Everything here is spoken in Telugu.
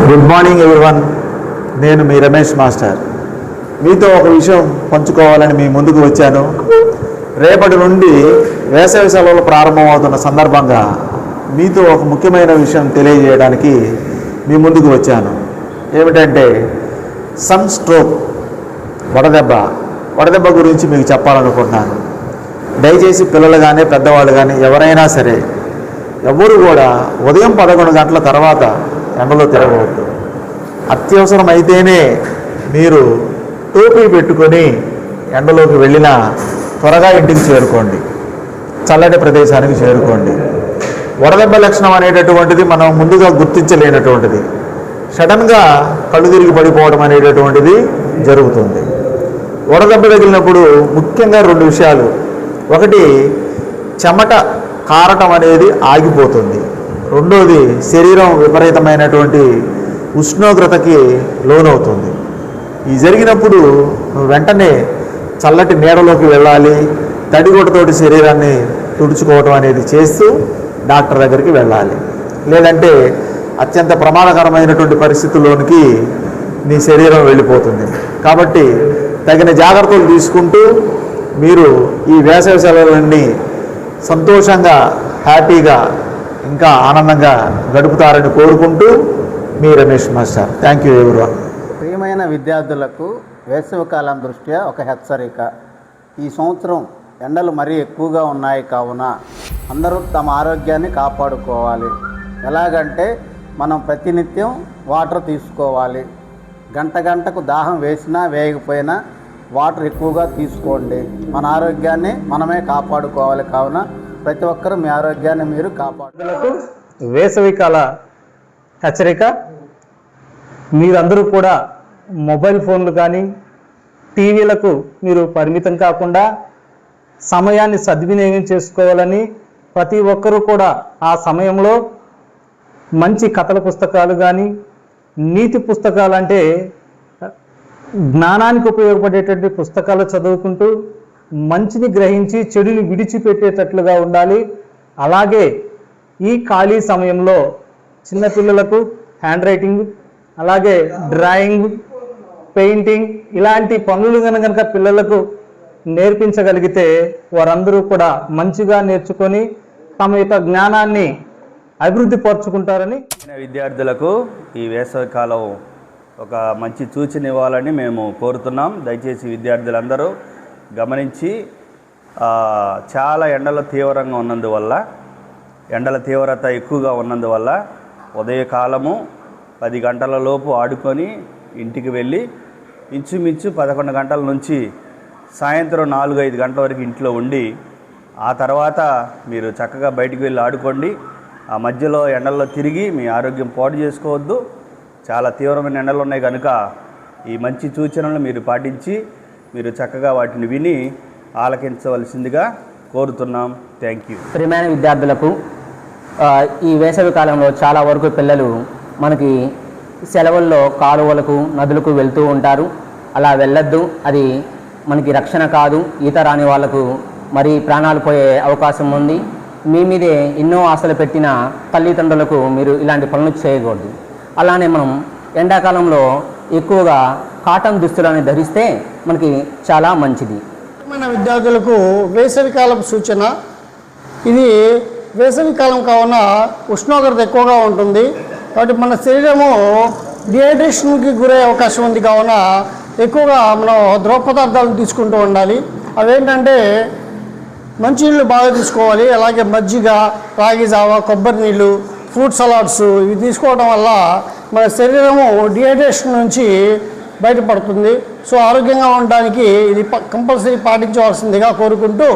Good morning everyone. నేను మీ రమేష్ మాస్టర్. మీతో ఒక విషయం పంచుకోవాలని మీ ముందుకు వచ్చాను. రేపటి నుండి వేసవి సెలవులు ప్రారంభమవుతున్న సందర్భంగా మీతో ఒక ముఖ్యమైన విషయం తెలియజేయడానికి మీ ముందుకు వచ్చాను. ఏమిటంటే సన్ స్ట్రోక్, వడదెబ్బ గురించి మీకు చెప్పాలనుకుంటున్నాను. దయచేసి పిల్లలు కానీ పెద్దవాళ్ళు కానీ ఎవరైనా సరే ఎవరు కూడా ఉదయం 11 గంటల తర్వాత ఎండలో తిరగవద్దు. అత్యవసరం అయితేనే మీరు టోపీ పెట్టుకొని ఎండలోకి వెళ్ళినా త్వరగా ఇంటికి చేరుకోండి, చల్లటి ప్రదేశానికి చేరుకోండి. వడదెబ్బ లక్షణం అనేటటువంటిది మనం ముందుగా గుర్తించలేనటువంటిది. సడన్గా కళ్ళు తిరిగి పడిపోవడం అనేటటువంటిది జరుగుతుంది. వడదెబ్బ తగిలినప్పుడు ముఖ్యంగా 2 విషయాలు. ఒకటి, చెమట కారటం అనేది ఆగిపోతుంది. రెండోది, శరీరం విపరీతమైనటువంటి ఉష్ణోగ్రతకి లోనవుతుంది. ఈ జరిగినప్పుడు నువ్వు వెంటనే చల్లటి నీడలోకి వెళ్ళాలి. తడిగుడ్డతోటి శరీరాన్ని తుడుచుకోవటం అనేది చేస్తూ డాక్టర్ దగ్గరికి వెళ్ళాలి. లేదంటే అత్యంత ప్రమాదకరమైనటువంటి పరిస్థితుల్లోనికి నీ శరీరం వెళ్ళిపోతుంది. కాబట్టి తగిన జాగ్రత్తలు తీసుకుంటూ మీరు ఈ వేసవి సెలవులన్నీ సంతోషంగా, హ్యాపీగా, ఇంకా ఆనందంగా గడుపుతారని కోరుకుంటూ మీ Ramesh master. Thank you everyone. ప్రియమైన విద్యార్థులకు వేసవికాలం దృష్ట్యా ఒక హెచ్చరిక. ఈ సంవత్సరం ఎండలు మరీ ఎక్కువగా ఉన్నాయి కావున అందరూ తమ ఆరోగ్యాన్ని కాపాడుకోవాలి. ఎలాగంటే మనం ప్రతినిత్యం వాటర్ తీసుకోవాలి. గంటకు దాహం వేసినా వేయకపోయినా వాటర్ ఎక్కువగా తీసుకోండి. మన ఆరోగ్యాన్ని మనమే కాపాడుకోవాలి. కావున ప్రతి ఒక్కరూ మీ ఆరోగ్యాన్ని మీరు కాపాడుకోవాలి. వేసవికాల హెచ్చరిక. మీరందరూ కూడా మొబైల్ ఫోన్లు కానీ టీవీలకు మీరు పరిమితం కాకుండా సమయాన్ని సద్వినియోగం చేసుకోవాలని, ప్రతి ఒక్కరూ కూడా ఆ సమయంలో మంచి కథల పుస్తకాలు కానీ, నీతి పుస్తకాలు అంటే జ్ఞానానికి ఉపయోగపడేటువంటి పుస్తకాలు చదువుకుంటూ మంచిని గ్రహించి చెడుని విడిచిపెట్టేటట్లుగా ఉండాలి. అలాగే ఈ ఖాళీ సమయంలో చిన్నపిల్లలకు హ్యాండ్ రైటింగ్, అలాగే డ్రాయింగ్, పెయింటింగ్ ఇలాంటి పనులు కనుక పిల్లలకు నేర్పించగలిగితే వారందరూ కూడా మంచిగా నేర్చుకొని తమ యొక్క జ్ఞానాన్ని అభివృద్ధి పరుచుకుంటారని. విద్యార్థులకు ఈ వేసవికాలం ఒక మంచి సూచన ఇవ్వాలని మేము కోరుతున్నాం. దయచేసి విద్యార్థులందరూ గమనించి, చాలా ఎండల తీవ్రంగా ఉన్నందువల్ల, ఎండల తీవ్రత ఎక్కువగా ఉన్నందువల్ల ఉదయకాలము 10 గంటల లోపు ఆడుకొని ఇంటికి వెళ్ళి ఇంచుమించు 11 గంటల నుంచి సాయంత్రం 4-5 గంటల వరకు ఇంట్లో ఉండి ఆ తర్వాత మీరు చక్కగా బయటికి వెళ్ళి ఆడుకోండి. ఆ మధ్యలో ఎండల్లో తిరిగి మీ ఆరోగ్యం పాడు చేసుకోవద్దు. చాలా తీవ్రమైన ఎండలు ఉన్నాయి కనుక ఈ మంచి సూచనలు మీరు పాటించి మీరు చక్కగా వాటిని విని ఆలకించవలసిందిగా కోరుతున్నాం. Thank you. ప్రియమైన విద్యార్థులకు ఈ వేసవి కాలంలో చాలా వరకు పిల్లలు మనకి సెలవుల్లో కాలువలకు, నదులకు వెళ్తూ ఉంటారు. అలా వెళ్ళొద్దు. అది మనకి రక్షణ కాదు. ఈత రాని వాళ్ళకు మరి ప్రాణాలు పోయే అవకాశం ఉంది. మీ మీదే ఎన్నో ఆశలు పెట్టిన తల్లిదండ్రులకు మీరు ఇలాంటి పనులు చేయకూడదు. అలానే మనం ఎండాకాలంలో ఎక్కువగా కాటన్ దుస్తులను ధరిస్తే మనకి చాలా మంచిది. మన విద్యార్థులకు వేసవికాలం సూచన. ఇది వేసవికాలం కావున ఉష్ణోగ్రత ఎక్కువగా ఉంటుంది. కాబట్టి మన శరీరము డిహైడ్రేషన్కి గురయ్యే అవకాశం ఉంది. కావున ఎక్కువగా మనం ద్రవ పదార్థాలను తీసుకుంటూ ఉండాలి. అవేంటంటే మంచినీళ్ళు బాగా తీసుకోవాలి. అలాగే మజ్జిగ, రాగి జావ, కొబ్బరి నీళ్ళు, ఫ్రూట్ సలాడ్స్ ఇవి తీసుకోవడం వల్ల మన శరీరము డిహైడ్రేషన్ నుంచి బయటపడుతుంది. సో ఆరోగ్యంగా ఉండడానికి ఇది కంపల్సరీ పాటించవలసిందిగా కోరుకుంటూ